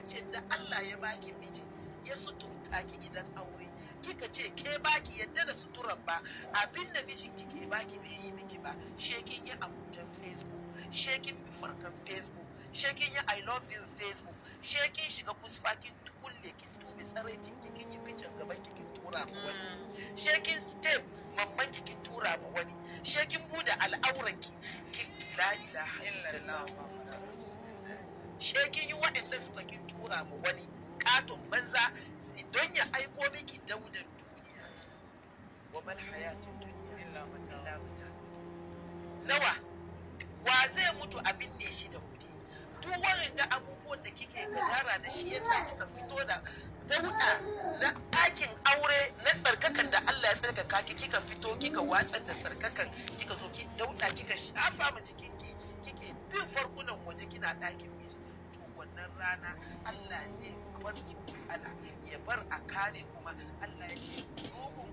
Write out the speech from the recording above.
mace da Allah ya baki miji ya suturta ki gidan aure kika ce ke baki yadda da suturan ba abin da mijinki ke baki bai yi miki ba shekin yi abutan Facebook shekin bi farkan Facebook shekin yi I love you Facebook shekin shiga kusfa kin kulle kin tubi tsaraicin kin yi ficin gaban kin tura ma wani shekin step mamman kin tura ma wani shekin bude al'auran kin la ilaha illallah shekin yi waɗanda suka kin tura ma wani katon banza don ya aiko miki daudan duniya wa mal hayatun dunya illa mata nawa wa zai mutu abin ne shi da kudi duk wurin da abubuwan da kike gadara da shi yasa kika fito da dauda na ɗakin aure na tsarkakan da Allah ya tsarkaka ki kika fito kika watsar da tsarkakan kika zo ki dauda kika shafa ma jikinki kike bin farkunan waje kina ɗakin miji to wannan rana Allah zai bar ki ala ya bar a kare kuma Allah ya ce ruhun